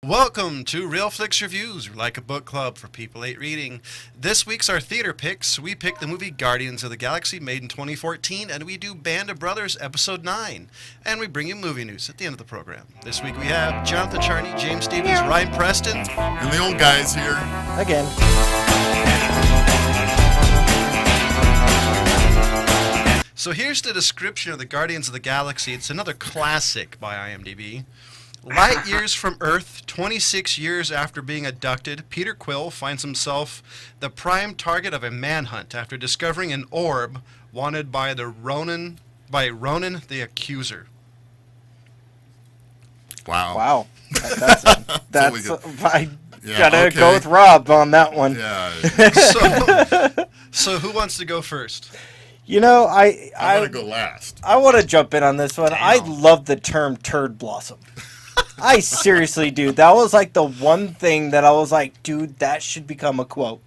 Welcome to Real Flix Reviews, like a book club for people hate reading. This week's our theater picks. We picked the movie Guardians of the Galaxy, made in 2014, and we do Band of Brothers Episode 9. And we bring you movie news at the end of the program. This week we have Jonathan Charney, James Stevens, Ryan Preston, and the old guys here. Again. So here's the description of the Guardians of the Galaxy. It's another classic by IMDb. Light years from Earth, 26 years after being abducted, Peter Quill finds himself the prime target of a manhunt after discovering an orb wanted by Ronan the Accuser. Wow. That's I gotta okay. go with Rob on that one. Yeah. So who wants to go first? You know, I want to go last. I want to jump in on this one. Damn. I love the term turd blossom. I seriously do. That was like the one thing that I was like, dude, that should become a quote.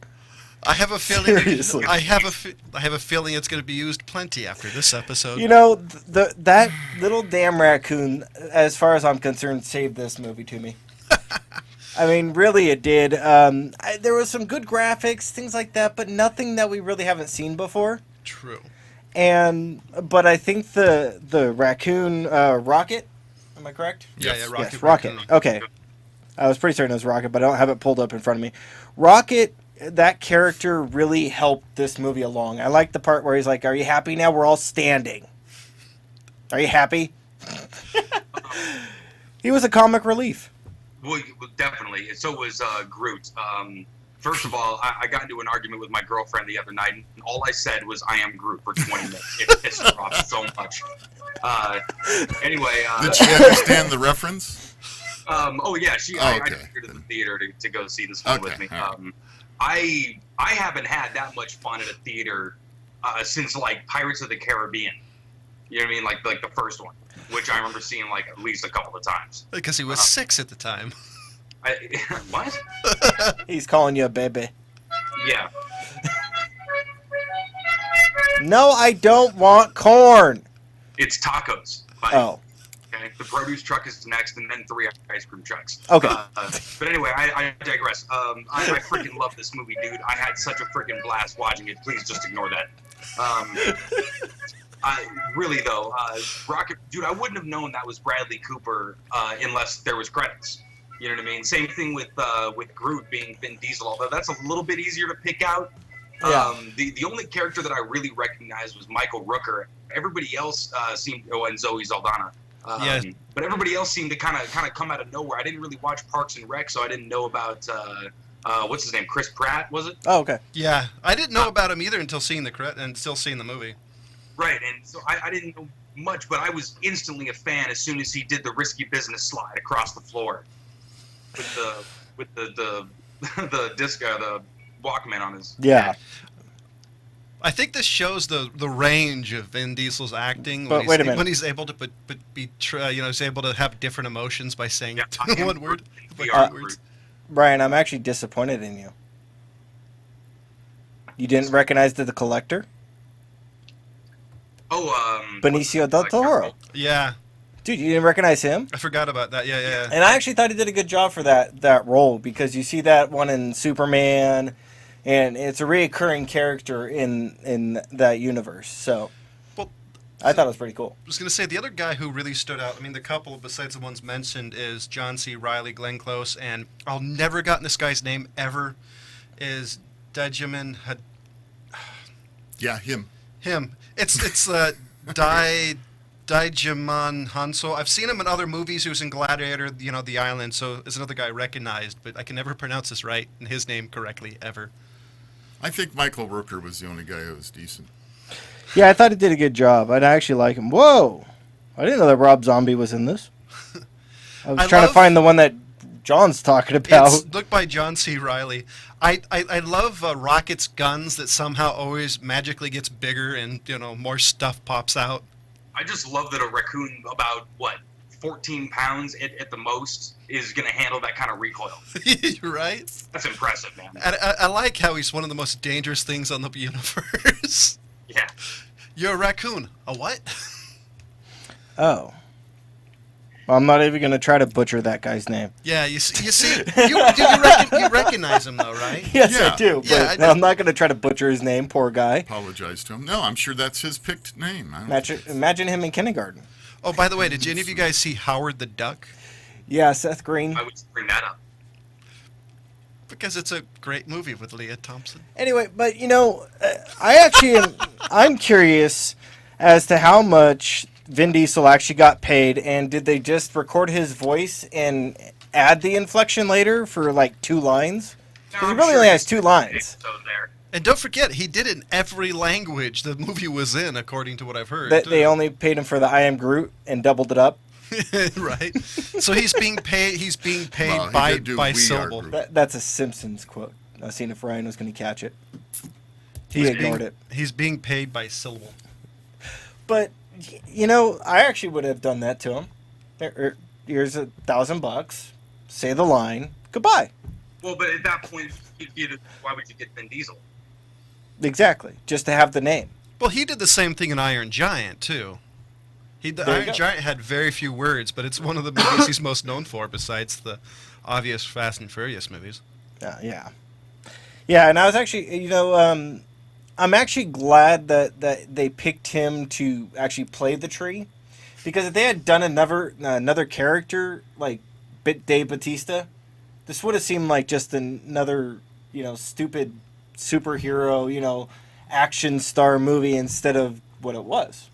I have a feeling. Seriously. I have a feeling it's going to be used plenty after this episode. You know, that little damn raccoon, as far as I'm concerned, saved this movie to me. I mean, really, it did. There was some good graphics, things like that, but nothing that we really haven't seen before. True. But I think the raccoon Rocket. Am I correct? Yeah, Yes. Rocket. Yes, Rocket. Okay. I was pretty certain it was Rocket, but I don't have it pulled up in front of me. Rocket, that character really helped this movie along. I like the part where he's like, "Are you happy now? We're all standing. Are you happy?" He was a comic relief. Well, definitely. So was Groot. First of all, I got into an argument with my girlfriend the other night, and all I said was, "I am Groot" for 20 minutes. It pissed her off so much. Anyway. Did she understand the reference? Oh, yeah. I took her to the theater to go see this one with me. I haven't had that much fun at a theater since, like, Pirates of the Caribbean. You know what I mean? Like the first one, which I remember seeing, like, at least a couple of times. Because he was 6 at the time. What? He's calling you a baby. Yeah. No, I don't want corn. It's tacos. Buddy. Oh. Okay. The produce truck is next, and then 3 ice cream trucks. Okay. But anyway, I digress. I freaking love this movie, dude. I had such a freaking blast watching it. Please just ignore that. Really though, Rocket, dude, I wouldn't have known that was Bradley Cooper unless there was credits. You know what I mean? Same thing with Groot being Vin Diesel, although that's a little bit easier to pick out. Yeah. The only character that I really recognized was Michael Rooker. Everybody else seemed, and Zoe Saldana. Yeah. But everybody else seemed to kind of come out of nowhere. I didn't really watch Parks and Rec, so I didn't know about what's his name, Chris Pratt, was it? Oh, okay. Yeah, I didn't know about him either until seeing the credit and still seeing the movie. Right, and so I didn't know much, but I was instantly a fan as soon as he did the risky business slide across the floor with the disc, the Walkman on his Yeah. neck. I think this shows the range of Vin Diesel's acting. But wait a minute. When he's able to he's able to have different emotions by saying one word. Groot. Brian, I'm actually disappointed in you. You didn't recognize the collector? Oh, Benicio del Toro. Yeah, Dude, you didn't recognize him? I forgot about that. Yeah. And I actually thought he did a good job for that role, because you see that one in Superman, and it's a reoccurring character in that universe. So Well, I thought it was pretty cool. I was going to say, the other guy who really stood out, I mean, the couple besides the ones mentioned, is John C. Reilly, Glenn Close, and I'll never gotten this guy's name ever, is Djimon Yeah, him. Him. It's Djimon Hanso. I've seen him in other movies. He was in Gladiator, The Island, so is another guy recognized, but I can never pronounce this right and his name correctly ever. I think Michael Rooker was the only guy who was decent. Yeah, I thought he did a good job. I actually like him. Whoa! I didn't know that Rob Zombie was in this. I was trying to find the one that John's talking about. It's looked by John C. Reilly. I love Rocket's guns that somehow always magically gets bigger and more stuff pops out. I just love that a raccoon about 14 pounds at the most is going to handle that kind of recoil. You're right. That's impressive, man. And I like how he's one of the most dangerous things on the universe. Yeah. You're a raccoon. A what? Oh. I'm not even going to try to butcher that guy's name. Yeah, you recognize him though, right? Yes, Yeah. I do. Yeah, But I'm not going to try to butcher his name. Poor guy. Apologize to him. No, I'm sure that's his picked name. Imagine him in kindergarten. Oh, by the way, did any of you guys see Howard the Duck? Yeah, Seth Green. I would bring that up. Because it's a great movie with Leah Thompson. Anyway, but I'm curious as to how much Vin Diesel actually got paid, and did they just record his voice and add the inflection later for like 2 lines? Because he really only has 2 lines. And don't forget, he did it in every language the movie was in, according to what I've heard. They only paid him for the I am Groot and doubled it up. Right. So he's being paid. He's being paid Well, he by did do We Are syllable. Groot. That's a Simpsons quote. I was seeing if Ryan was going to catch it. He ignored it. He's being paid by syllable. But I actually would have done that to him. Here's $1,000. Say the line. Goodbye. Well, but at that point, why would you get Vin Diesel? Exactly. Just to have the name. Well, he did the same thing in Iron Giant too. Iron Giant had very few words, but it's one of the movies he's most known for, besides the obvious Fast and Furious movies. Yeah. And I was actually, I'm actually glad that they picked him to actually play the tree, because if they had done another character like Dave Bautista, this would have seemed like just another stupid superhero action star movie instead of what it was.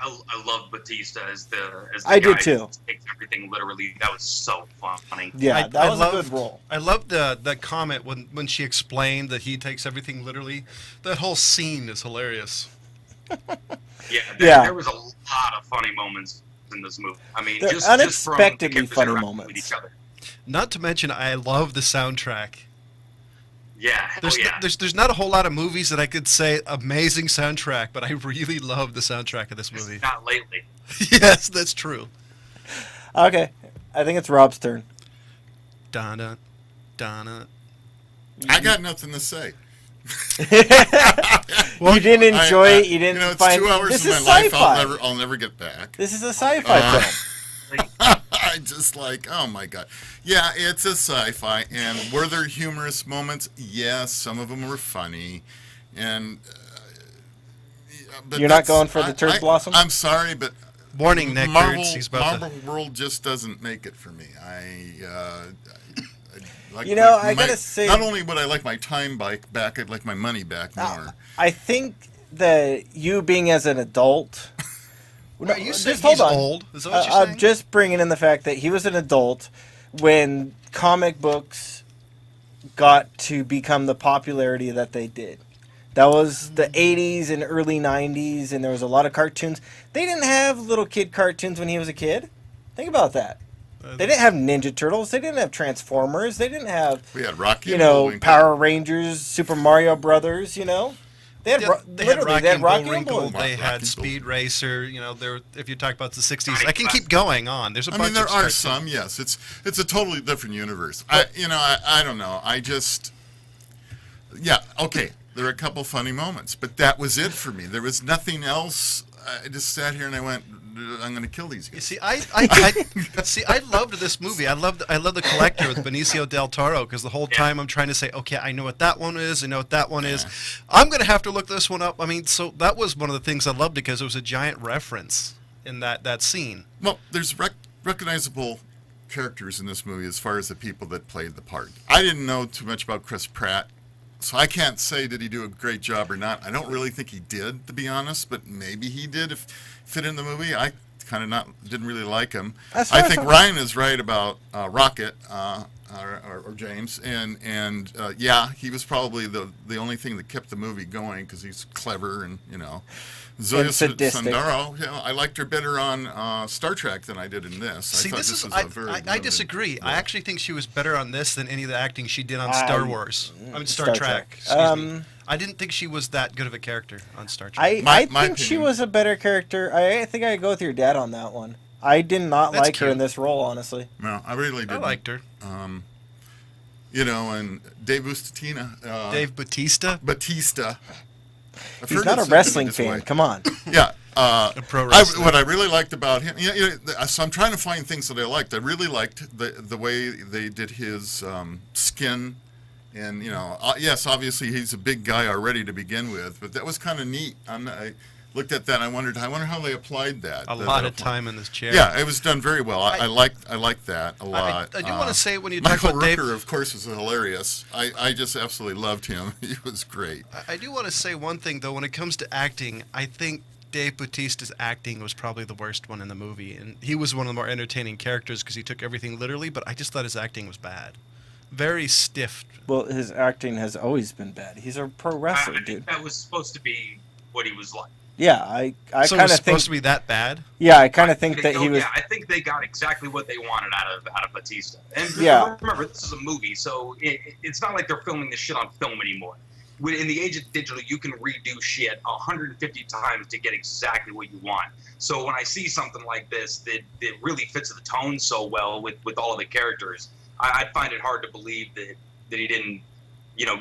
I love Batista as the I guy did too. who takes everything literally. That was so funny. Yeah, that was a good role. I loved that comment when she explained that he takes everything literally. That whole scene is hilarious. There was a lot of funny moments in this movie. I mean, They're just unexpectedly just from funny interacting moments. with each other. Not to mention, I love the soundtrack. Yeah, There's not a whole lot of movies that I could say amazing soundtrack, but I really love the soundtrack of this movie. Not lately. Yes, that's true. Okay, I think it's Rob's turn. Donna. I got nothing to say. You didn't enjoy it. You didn't it's find 2 hours this of is my life sci-fi. I'll never get back. This is a sci-fi film. I just oh my god. Yeah, it's a sci-fi, and were there humorous moments? Yes, some of them were funny, and but You're not going for the turd blossom? I'm sorry, but Warning, Nick. Marvel He's World just doesn't make it for me. I gotta say, not only would I like my time back, I'd like my money back more. I think that you being as an adult. Are you saying just hold he's on. old? Is that what you're saying? I'm just bringing in the fact that he was an adult when comic books got to become the popularity that they did. That was the 80s and early 90s, and there was a lot of cartoons. They didn't have little kid cartoons when he was a kid. Think about that. They didn't have Ninja Turtles. They didn't have Transformers. They didn't have, We had Rocky and Bullwinkle. Power Rangers, Super Mario Brothers, They had, They had Rocky and Rocky Bullwinkle. and They had Rocky Speed Racer. If you talk about the 60s, I can keep going on. There's a bunch there of are cartoons. some, yes. It's a totally different universe. I don't know. Okay. There were a couple funny moments, but that was it for me. There was nothing else. I just sat here and I went, I'm going to kill these guys. You see, I loved this movie. I love The Collector with Benicio del Toro, because the whole time I'm trying to say, okay, I know what that one is. I know what that one is. I'm going to have to look this one up. I mean, so that was one of the things I loved, because it was a giant reference in that scene. Well, there's recognizable characters in this movie as far as the people that played the part. I didn't know too much about Chris Pratt, so I can't say did he do a great job or not. I don't really think he did, to be honest, but maybe he did fit in the movie. I kind of didn't really like him. I think Ryan is right about Rocket or James, and he was probably the only thing that kept the movie going, because he's clever and Zoya Sundaro, I liked her better on Star Trek than I did in this. See, I disagree. Yeah. I actually think she was better on this than any of the acting she did on Star Wars. Star Trek. Excuse me. I didn't think she was that good of a character on Star Trek. I think she was a better character. I think I go with your dad on that one. I did not like her in this role, honestly. No, I really didn't. I liked her. And Dave Bautista. He's not a wrestling fan. Come on. Yeah, pro wrestler. What I really liked about him, so I'm trying to find things that I liked. I really liked the way they did his skin, and yes, obviously he's a big guy already to begin with, but that was kind of neat. I looked at that and I wonder how they applied that. A lot of time in this chair. Yeah, it was done very well. I liked that a lot. I do want to say when you talk Michael about Dave, Rooker, of course, is hilarious. I just absolutely loved him. He was great. I do want to say one thing though. When it comes to acting, I think Dave Bautista's acting was probably the worst one in the movie, and he was one of the more entertaining characters because he took everything literally. But I just thought his acting was bad, very stiff. Well, his acting has always been bad. He's a pro wrestler, I think dude. that was supposed to be what he was like. Yeah, I So kind it of was think. supposed to be that bad. Yeah, I kind of think that he was. Yeah, I think they got exactly what they wanted out of Batista. And Yeah. remember, this is a movie, so it's not like they're filming this shit on film anymore. In the age of digital, you can redo shit 150 times to get exactly what you want. So when I see something like this that really fits the tone so well with all of the characters, I'd find it hard to believe that he didn't,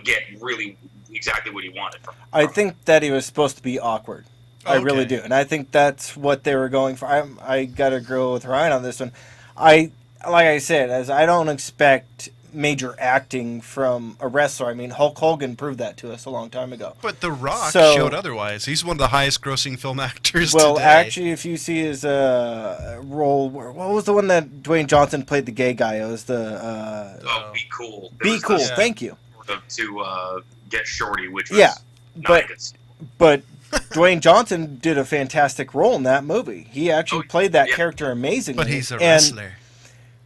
get really exactly what he wanted from him. I think that he was supposed to be awkward. I really do, and I think that's what they were going for. I gotta agree with Ryan on this one. Like I said, as I don't expect major acting from a wrestler. I mean, Hulk Hogan proved that to us a long time ago. But The Rock showed otherwise. He's one of the highest-grossing film actors well, today. actually, if you see his role, what was the one that Dwayne Johnson played the gay guy? It was the... Be Cool. Be Cool, thank you. To Get Shorty, which was but Dwayne Johnson did a fantastic role in that movie. He actually played that character amazingly. But he's a wrestler.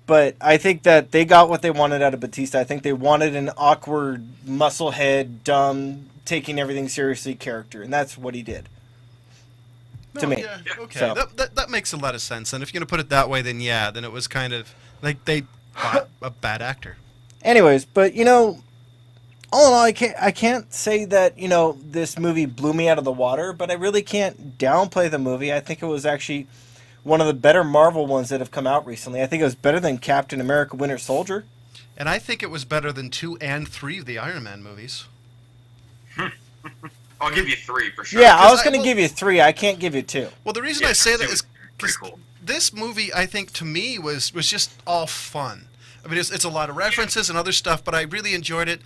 But I think that they got what they wanted out of Batista. I think they wanted an awkward, musclehead, dumb, taking everything seriously character, and that's what he did. To me. Yeah, okay. So. That makes a lot of sense. And if you're going to put it that way, then it was kind of like they bought a bad actor. Anyways, but all in all, I can't say that this movie blew me out of the water, but I really can't downplay the movie. I think it was actually one of the better Marvel ones that have come out recently. I think it was better than Captain America: Winter Soldier. And I think it was better than 2 and 3 of the Iron Man movies. I'll give you 3 for sure. Yeah, I was going to give you 3. I can't give you 2. Well, the reason I say that is pretty cool. This movie, I think, to me, was just all fun. I mean, it's a lot of references and other stuff, but I really enjoyed it.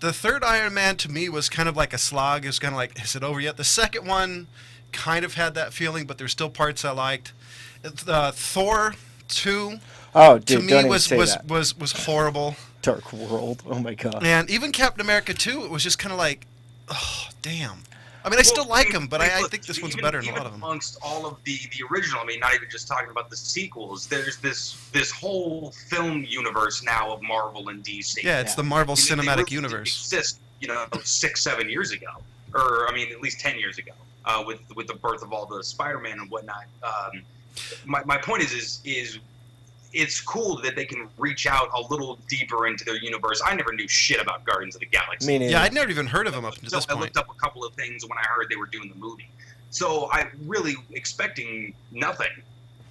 The third Iron Man, to me, was kind of like a slog. It was kind of like, is it over yet? The second one kind of had that feeling, but there's still parts I liked. Thor 2, to me, was horrible. Dark World. Oh, my God. And even Captain America 2, it was just kind of like, oh, damn. I mean, I still like him, but I think this one's better than a lot of them. Amongst all of the original, I mean, not even just talking about the sequels, there's this whole film universe now of Marvel and DC. Yeah, it's the Marvel Cinematic Universe. Didn't exist, 6-7 years ago, or I mean, at least 10 years ago, with the birth of all the Spider-Man and whatnot. My point is it's cool that they can reach out a little deeper into their universe. I never knew shit about Guardians of the Galaxy. Yeah, I'd never even heard of them up to this point. I looked up a couple of things when I heard they were doing the movie. So I really expecting nothing.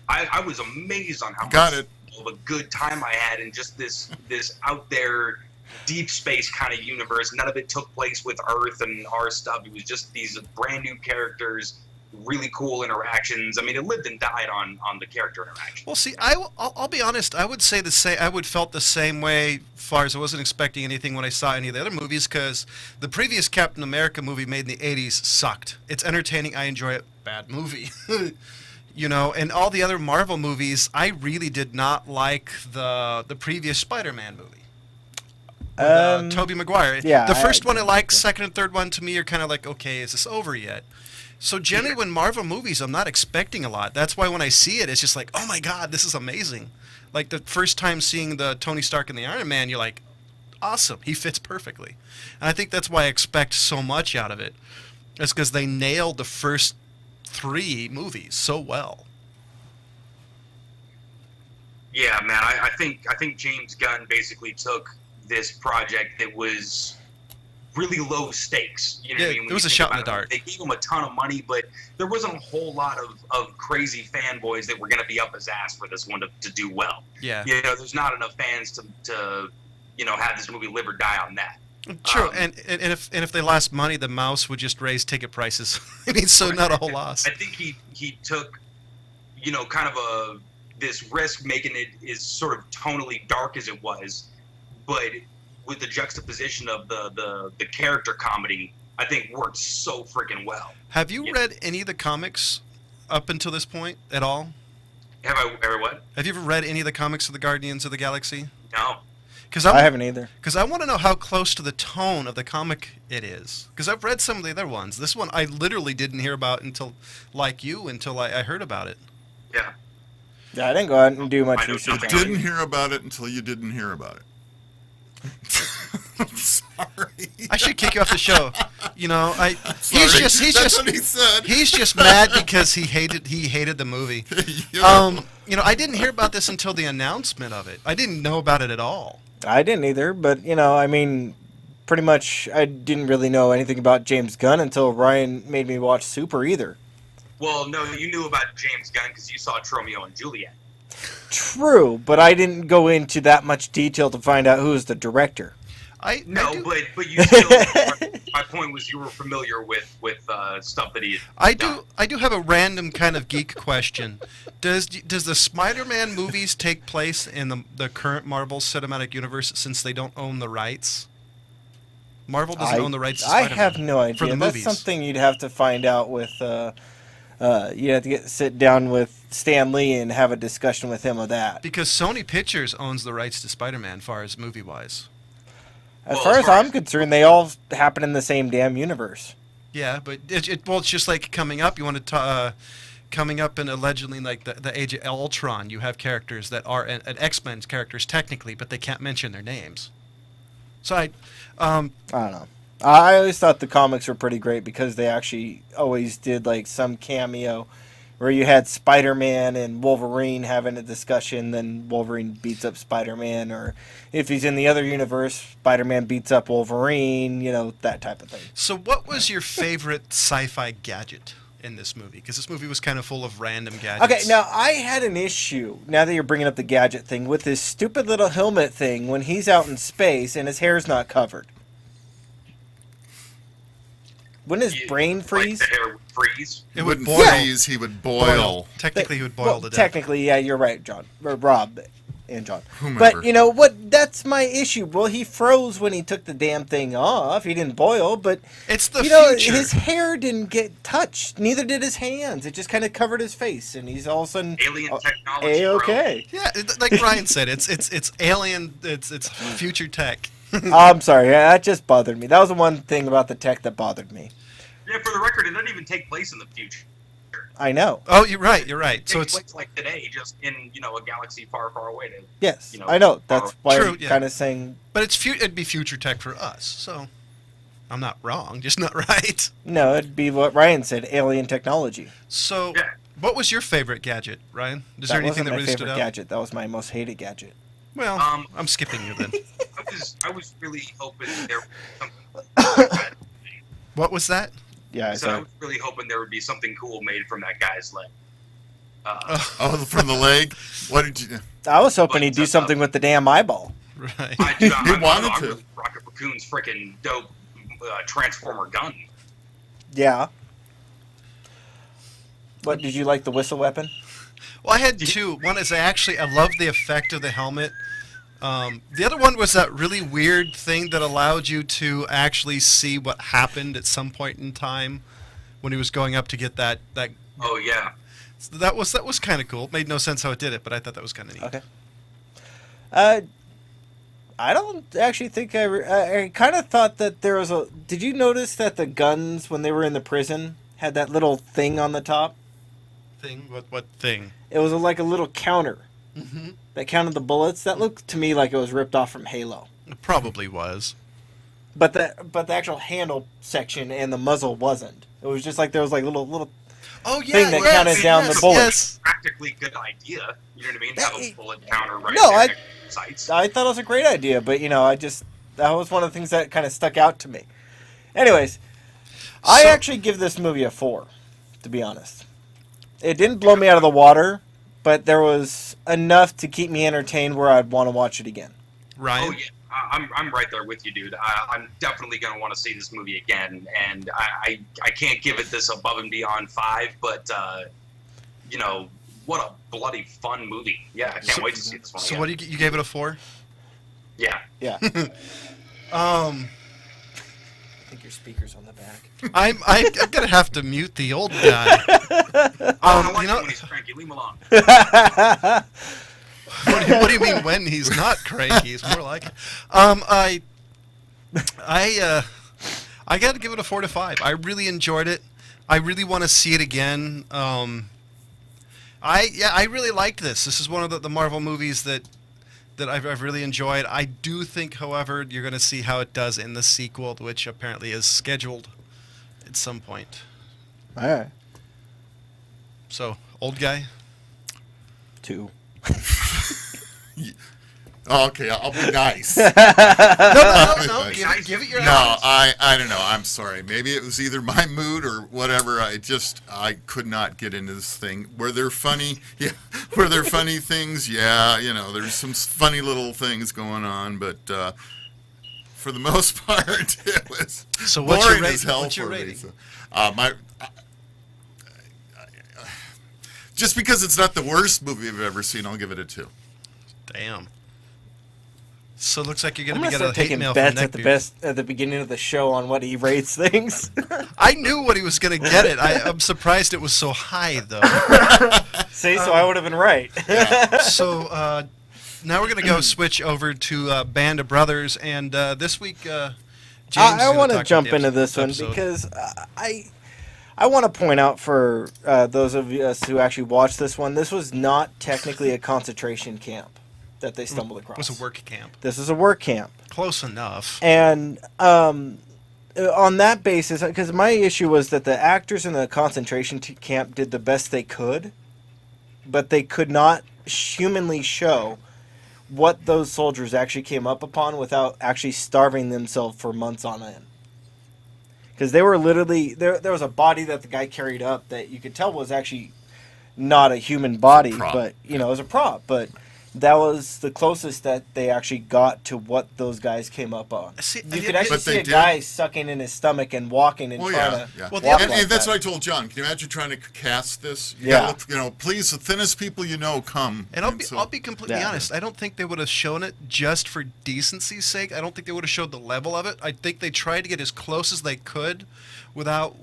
I was amazed on how much of a good time I had in just this out there deep space kind of universe. None of it took place with Earth and our stuff. It was just these brand new characters, really cool interactions. I mean, it lived and died on the character interaction. Well, see, I'll be honest. I would say the same. I would felt the same way. As far as I wasn't expecting anything when I saw any of the other movies, because the previous Captain America movie made in the '80s sucked. It's entertaining. I enjoy it. Bad movie. And all the other Marvel movies, I really did not like the previous Spider-Man movie. Tobey Maguire. Yeah. The first one I liked. Second and third one to me are kind of like, okay, is this over yet? So generally, when Marvel movies, I'm not expecting a lot. That's why when I see it, it's just like, oh my God, this is amazing. Like the first time seeing the Tony Stark and the Iron Man, you're like, awesome, he fits perfectly. And I think that's why I expect so much out of it. It's because they nailed the first 3 movies so well. Yeah, man, I think James Gunn basically took this project that was really low stakes. You know what I mean? It was a shot in the dark. They gave him a ton of money, but there wasn't a whole lot of crazy fanboys that were going to be up his ass for this one to do well. Yeah. There's not enough fans to have this movie live or die on that. True, and if they lost money, the mouse would just raise ticket prices. I mean, so not a whole loss. I think he took, kind of this risk making it as sort of tonally dark as it was, but with the juxtaposition of the character comedy, I think worked so freaking well. Have you read any of the comics up until this point at all? Have I ever what? Have you ever read any of the comics of the Guardians of the Galaxy? No. I haven't either. Because I want to know how close to the tone of the comic it is. Because I've read some of the other ones. This one I literally didn't hear about until I heard about it. Yeah. Yeah, I didn't go out and do much research. I didn't hear about it until you didn't hear about it. I'm sorry. I should kick you off the show. That's what he said. He's just mad because he hated the movie. I didn't hear about this until the announcement of it. I didn't know about it at all. I didn't either, but pretty much I didn't really know anything about James Gunn until Ryan made me watch Super either. Well, no, you knew about James Gunn because you saw Romeo and Juliet. True, but I didn't go into that much detail to find out who was the director. But you still. My point was you were familiar with stuff that he had done. I do have a random kind of geek question. Does the Spider-Man movies take place in the current Marvel Cinematic Universe since they don't own the rights? Marvel doesn't own the rights to Spider-Man. I have no idea. For the That's movies. something you'd have to find out with. You have to sit down with Stan Lee and have a discussion with him of that. Because Sony Pictures owns the rights to Spider-Man, far as movie-wise. As far as I'm concerned, they all happen in the same damn universe. Yeah, but it's just like coming up. You want to coming up and allegedly like the Age of Ultron. You have characters that are an X-Men characters technically, but they can't mention their names. So I don't know. I always thought the comics were pretty great because they actually always did like some cameo where you had Spider-Man and Wolverine having a discussion, then Wolverine beats up Spider-Man, or if he's in the other universe, Spider-Man beats up Wolverine, that type of thing. So what was your favorite sci-fi gadget in this movie? Because this movie was kind of full of random gadgets. Okay, now I had an issue, now that you're bringing up the gadget thing, with this stupid little helmet thing when he's out in space and his hair's not covered. Wouldn't his brain freeze? Like the hair would freeze? It wouldn't freeze, he would boil. Technically, he would boil to death. Technically, yeah, you're right, John. Or Rob and John. Whomever. But you know what? That's my issue. Well, he froze when he took the damn thing off. He didn't boil, but it's the future. His hair didn't get touched. Neither did his hands. It just kind of covered his face, and he's all of a sudden alien technology. Okay. Yeah, like Ryan said, it's alien. It's future tech. I'm sorry. That just bothered me. That was the one thing about the tech that bothered me. Yeah, for the record, it doesn't even take place in the future. I know. Oh, you're right. It takes place like today, just in a galaxy far, far away. Yes, I know. That's why I'm kind of saying. But it'd be future tech for us, so I'm not wrong, just not right. No, it'd be what Ryan said: alien technology. So, what was your favorite gadget, Ryan? Is there anything that really stood out? Gadget. That was my most hated gadget. Well, I'm skipping you then. I was really hoping there was something. What was that? Yeah, I was really hoping there would be something cool made from that guy's leg. From the leg? What did you? I was hoping he'd do something with the damn eyeball. Right. He wanted to. Really Rocket Raccoon's freaking dope Transformer gun. Yeah. But did you like the whistle weapon? Well, I had two. One is I love the effect of the helmet. The other one was that really weird thing that allowed you to actually see what happened at some point in time when he was going up to get that. Oh yeah. So that was kind of cool. It made no sense how it did it, but I thought that was kind of neat. Okay. I don't actually think I kind of thought that there was a. Did you notice that the guns when they were in the prison had that little thing on the top? Thing? What thing? It was like a little counter. Mm-hmm. That counted the bullets. That looked to me like it was ripped off from Halo. It probably was. But the actual handle section and the muzzle wasn't. It was just like there was like little thing that counted down the bullets. Yes. Practically good idea. You know what I mean? Have a bullet counter right there. Sights. I thought it was a great idea, but that was one of the things that kind of stuck out to me. Anyways, I actually give this movie a 4, to be honest. It didn't blow me out of the water, but there was enough to keep me entertained where I'd want to watch it again. Ryan? Oh, yeah. I'm right there with you, dude. I'm definitely gonna want to see this movie again, and I can't give it this above and beyond 5, but you know, what a bloody fun movie. Yeah, I can't wait to see this one. So again. what do you gave it a 4? Yeah. Yeah. Um, I think your speaker's on the back. I'm gonna have to mute the old guy. I like you know, it when he's cranky. Leave him alone. what do you mean when he's not cranky? He's more like it. I got to give it a 4 to 5. I really enjoyed it. I really want to see it again. I really liked this. This is one of the Marvel movies that I've really enjoyed. I do think, however, you're going to see how it does in the sequel, which apparently is scheduled at some point. All right. So, old guy. 2. Oh, okay, I'll be nice. No. Give it your No, honest. I don't know. I'm sorry. Maybe it was either my mood or whatever. I could not get into this thing. Were there funny? Yeah. Were there funny things? Yeah. You know, there's some funny little things going on, but for the most part, it was So what's your boring as hell what's your for me. rating? So, just because it's not the worst movie I've ever seen, I'll give it a 2. Damn. So it looks like you're going I'm to be gonna getting a start hate taking mail bets from at the beginning of the show on what he rates things. I knew what he was going to get it. I'm surprised it was so high, though. See, so I would have been right. So now we're going to go switch over to Band of Brothers, and this week, James I want to jump into this one episode. because I want to point out for those of us who actually watched this one, this was not technically a concentration camp that they stumbled across. It was a work camp. This is a work camp. Close enough. And on that basis, because my issue was that the actors in the concentration camp did the best they could, but they could not humanly show what those soldiers actually came up upon without actually starving themselves for months on end. Because they were literally, there was a body that the guy carried up that you could tell was actually not a human body, but, you know, it was a prop, but that was the closest that they actually got to what those guys came up on. You could actually see a guy sucking in his stomach and walking and trying to walk and that's what I told John. Can you imagine trying to cast this? You gotta, you know, please, the thinnest people you know come. And I'll be completely honest. I don't think they would have shown it just for decency's sake. I don't think they would have showed the level of it. I think they tried to get as close as they could without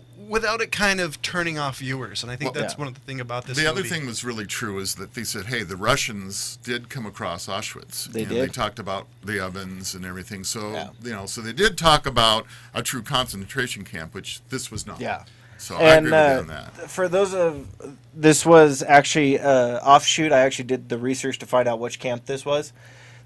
it kind of turning off viewers. And I think that's one of the things about this movie. The other thing that's really true is that they said, hey, the Russians did come across Auschwitz. They did. They talked about the ovens and everything. So, you know, so they did talk about a true concentration camp, which this was not. Yeah. So I agree with you on that. For those of, this was actually offshoot. I actually did the research to find out which camp this was.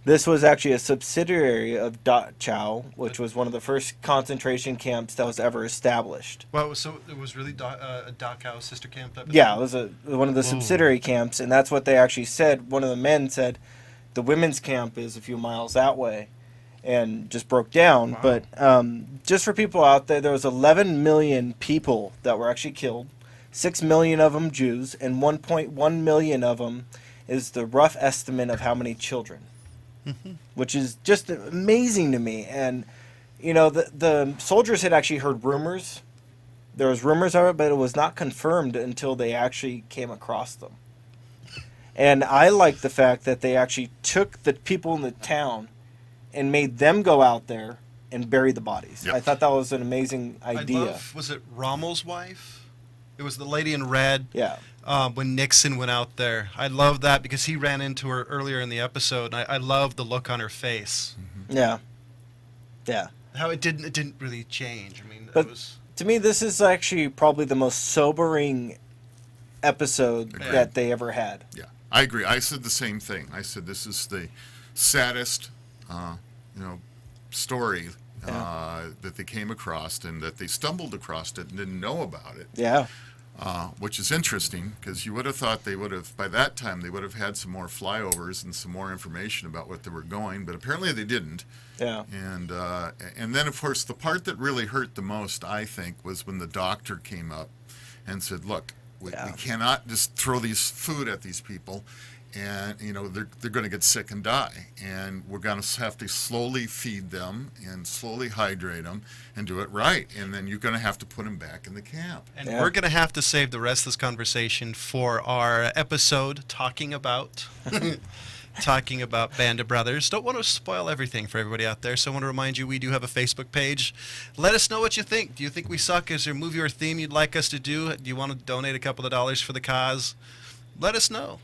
This was actually a subsidiary of Dachau, which was one of the first concentration camps that was ever established. Well, so it was really a Dachau sister camp type of Yeah, thing? it was one of the subsidiary camps, and that's what they actually said. One of the men said the women's camp is a few miles that way, and just broke down. Wow. But just for people out there was 11 million people that were actually killed, 6 million of them Jews, and 1.1 million of them is the rough estimate of how many children. Which is just amazing to me. And, you know, the soldiers had actually heard rumors. There was rumors of it, but it was not confirmed until they actually came across them. And I like the fact that they actually took the people in the town and made them go out there and bury the bodies. Yep. I thought that was an amazing idea. Was it Rommel's wife? It was the lady in red. Yeah. When Nixon went out there. I love that because he ran into her earlier in the episode, and I love the look on her face. Yeah. Yeah. How it didn't really change. I mean, But it was... to me, this is actually probably the most sobering episode that they ever had. Yeah, I agree. I said the same thing. I said this is the saddest, story that they came across and that they stumbled across it and didn't know about it. Yeah. Which is interesting because you would have thought they would have, by that time, they would have had some more flyovers and some more information about what they were going, but apparently they didn't. Yeah. And then, of course, the part that really hurt the most, I think, was when the doctor came up and said, look, we cannot just throw these food at these people. and they're going to get sick and die, and we're going to have to slowly feed them and slowly hydrate them and do it right, and then you're going to have to put them back in the camp. And we're going to have to save the rest of this conversation for our episode talking about Band of Brothers. Don't want to spoil everything for everybody out there, so I want to remind you we do have a Facebook page. Let us know what you think. Do you think we suck? Is there a movie or theme you'd like us to do? Do you want to donate a couple of dollars for the cause? Let us know.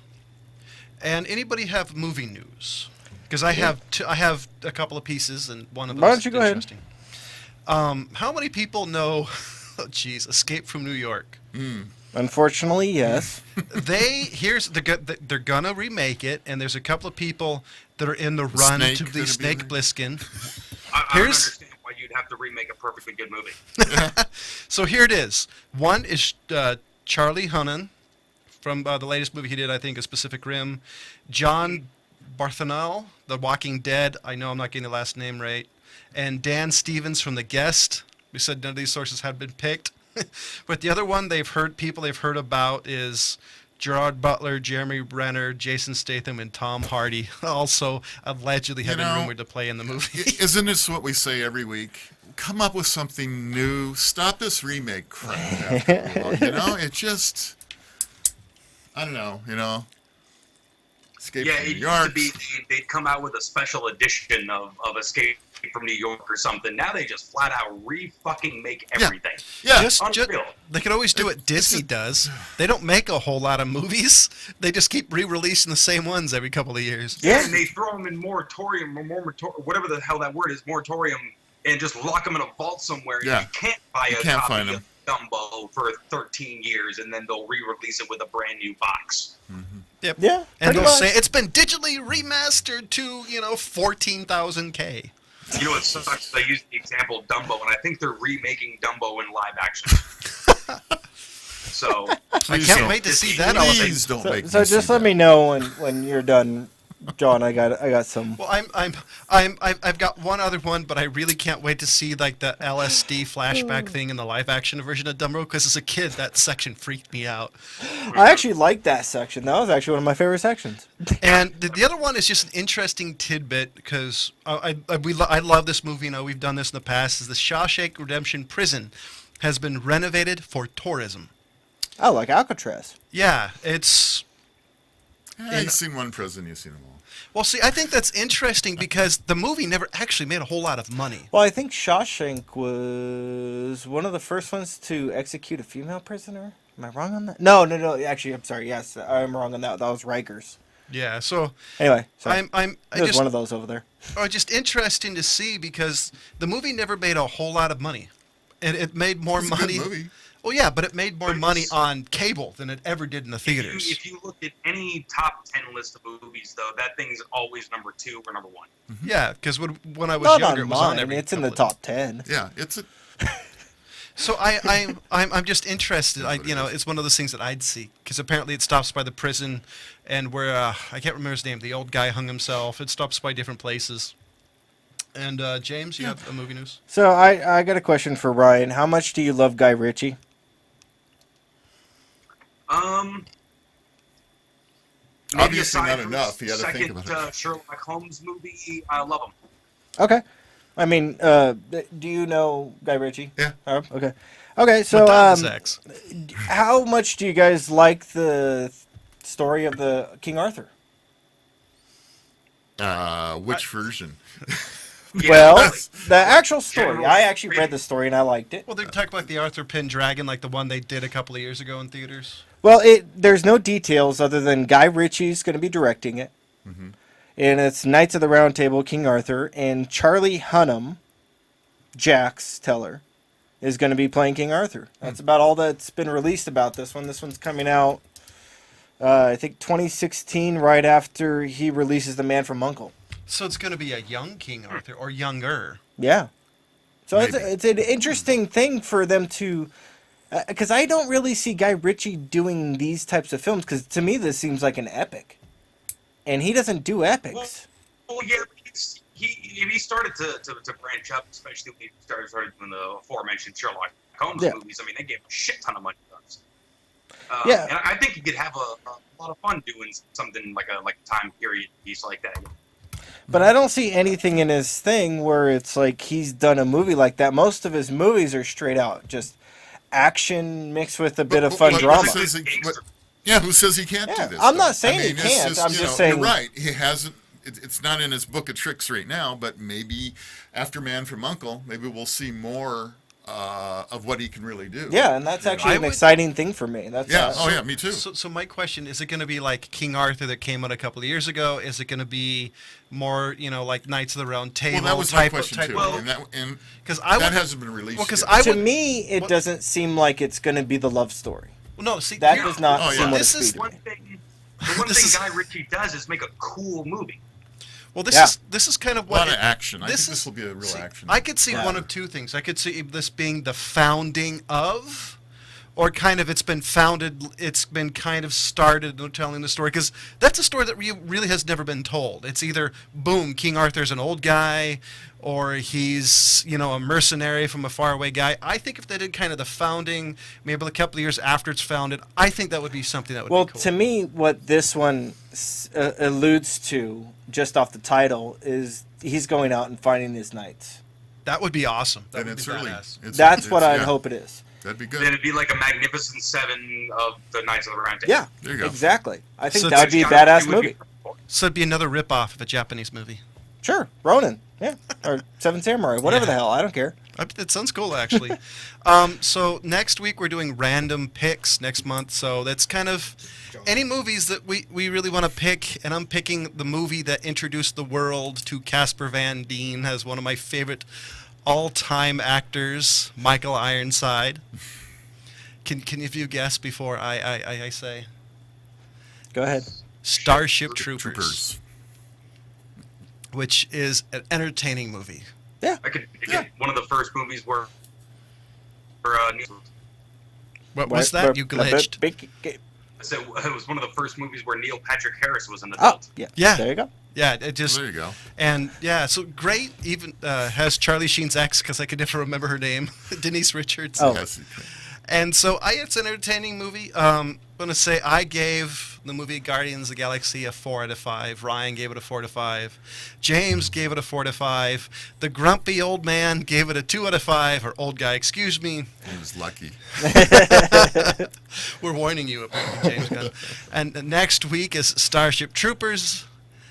And anybody have movie news? Because I have a couple of pieces, and one of those Why don't you go interesting. How many people know? Oh, geez, Escape from New York. Unfortunately, yes. They're gonna remake it, and there's a couple of people that are in the run to the Snake Plissken. I don't understand why you'd have to remake a perfectly good movie. So here it is. One is Charlie Hunnam from the latest movie he did, I think, is Pacific Rim. John Bartholomew, The Walking Dead. I know I'm not getting the last name right. And Dan Stevens from The Guest. We said none of these sources had been picked. But the other one they've heard about is Gerard Butler, Jeremy Renner, Jason Statham, and Tom Hardy. Also allegedly have been rumored to play in the movie. Isn't this what we say every week? Come up with something new. Stop this remake crap. After a while. It just... I don't know, Escape from New York. It used to be they'd come out with a special edition of Escape from New York or something. Now they just flat out re-fucking make everything. Yeah. Just, they could always do what Disney does. They don't make a whole lot of movies. They just keep re-releasing the same ones every couple of years. Yeah, and they throw them in moratorium, whatever the hell that word is, moratorium, and just lock them in a vault somewhere. Yeah. You can't buy a can't copy find them. of Dumbo for 13 years, and then they'll re-release it with a brand new box. Mm-hmm. Yep. Yeah, And they'll much. say it's been digitally remastered to 14,000K. You know what sucks? I used the example of Dumbo, and I think they're remaking Dumbo in live action. So I can't wait to see that. Please don't make me So see just let that. me know when you're done, John. I got some. Well, I've got one other one, but I really can't wait to see like the LSD flashback thing in the live action version of Dumbo, because as a kid that section freaked me out. I actually liked that section. That was actually one of my favorite sections. And the other one is just an interesting tidbit, because I love this movie. We've done this in the past. Is the Shawshank Redemption prison has been renovated for tourism. Oh, like Alcatraz. Yeah, it's... You've seen one prison, you've seen them all. Well, see, I think that's interesting because the movie never actually made a whole lot of money. Well, I think Shawshank was one of the first ones to execute a female prisoner. Am I wrong on that? No. Actually, I'm sorry. Yes, I'm wrong on that. That was Rikers. Yeah, so... Anyway, sorry. There's just one of those over there. Just interesting to see because the movie never made a whole lot of money. And it made more It's a money... good movie. Well, yeah, but it made more money on cable than it ever did in the theaters. If you look at any top 10 list of movies, though, that thing's always number 2 or number 1. Mm-hmm. Yeah, because when I was Not younger, on it was on mine. every. It's in the couple of- top 10. Yeah, it's a... So I'm just interested. It's one of those things that I'd see because apparently it stops by the prison, and where I can't remember his name. The old guy hung himself. It stops by different places. And James, you have a movie news? So I got a question for Ryan. How much do you love Guy Ritchie? Obviously not aside from enough. You got to think second, about it. Sherlock Holmes movie, I love him. Okay. I mean, do you know Guy Ritchie? Yeah. Okay. Okay, so Madonna sex. how much do you guys like the story of the King Arthur? Which version? Yeah, Well, really. the actual story. General I actually Ritchie. read the story and I liked it. Well, they're talking about the Arthur Pendragon, like the one they did a couple of years ago in theaters. Well, there's no details other than Guy Ritchie's going to be directing it. Mm-hmm. And it's Knights of the Round Table, King Arthur, and Charlie Hunnam, Jack's teller, is going to be playing King Arthur. That's about all that's been released about this one. This one's coming out, I think, 2016, right after he releases The Man from U.N.C.L.E. So it's going to be a young King Arthur or younger. Yeah. So Maybe. it's an interesting thing for them to... Because I don't really see Guy Ritchie doing these types of films, because to me this seems like an epic. And he doesn't do epics. Well, yeah, he started to branch up, especially when he started doing the aforementioned Sherlock Holmes movies. I mean, they gave him a shit ton of money for those. Yeah. And I think you could have a lot of fun doing something like a time period piece like that. But I don't see anything in his thing where it's like he's done a movie like that. Most of his movies are straight out just action mixed with a bit of fun drama. Who says he can't do this? I'm not saying he can't. I'm just saying you're right. He hasn't. It's not in his book of tricks right now, but maybe after Man from U.N.C.L.E., maybe we'll see more of what he can really do. Yeah, and that's actually an exciting thing for me. That's me too. So my question, is it going to be like King Arthur that came out a couple of years ago? Is it going to be more, like Knights of the Round Table? Well, that was my question too. That hasn't been released yet. To me, it doesn't seem like it's going to be the love story. Well, no, see, that does not seem what this it's is one thing. The one thing Guy Ritchie does is make a cool movie. Well, this is kind of what a lot of action. I think this will be a real action. I could see one of two things. I could see this being the founding of, or kind of it's been kind of started telling the story, because that's a story that really has never been told. It's either boom, King Arthur's an old guy, or he's a mercenary from a faraway guy. I think if they did kind of the founding, maybe a couple of years after it's founded, I think that would be something that would be cool. Well, to me, what this one alludes to, just off the title, is he's going out and finding his knights. That would be awesome. That and would it's be early. That's what I'd hope it is. That'd be good. Then it'd be like a Magnificent Seven of the Knights of the Round Table. Yeah, there you go. Exactly. I think that would be a badass movie. So it'd be another rip-off of a Japanese movie. Sure, Ronin, or Seven Samurai, whatever the hell, I don't care. It sounds cool, actually. So next week we're doing random picks next month, so that's kind of any movies that we really want to pick, and I'm picking the movie that introduced the world to Casper Van Dien as one of my favorite all-time actors, Michael Ironside. Can if you guess before I say? Go ahead. Starship Troopers. Which is an entertaining movie. Yeah. I could get one of the first movies where what was that? You glitched. So it was one of the first movies where Neil Patrick Harris was an adult. Yeah. There you go. Yeah, it just. There you go. And so great. Even has Charlie Sheen's ex, because I could never remember her name, Denise Richards. Oh. Yes. And so it's an entertaining movie. I'm going to say I gave the movie Guardians of the Galaxy a 4 out of 5. Ryan gave it a 4 out of 5. James gave it a 4 out of 5. The grumpy old man gave it a 2 out of 5. Or old guy, excuse me. He was lucky. We're warning you about James Gunn. And next week is Starship Troopers.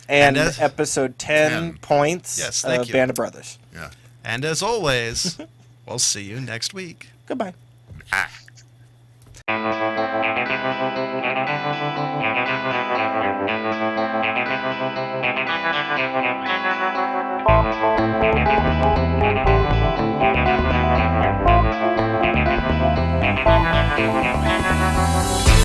And episode 10 points yes, thank of you. Band of Brothers. Yeah. And as always, we'll see you next week. Goodbye. Ah.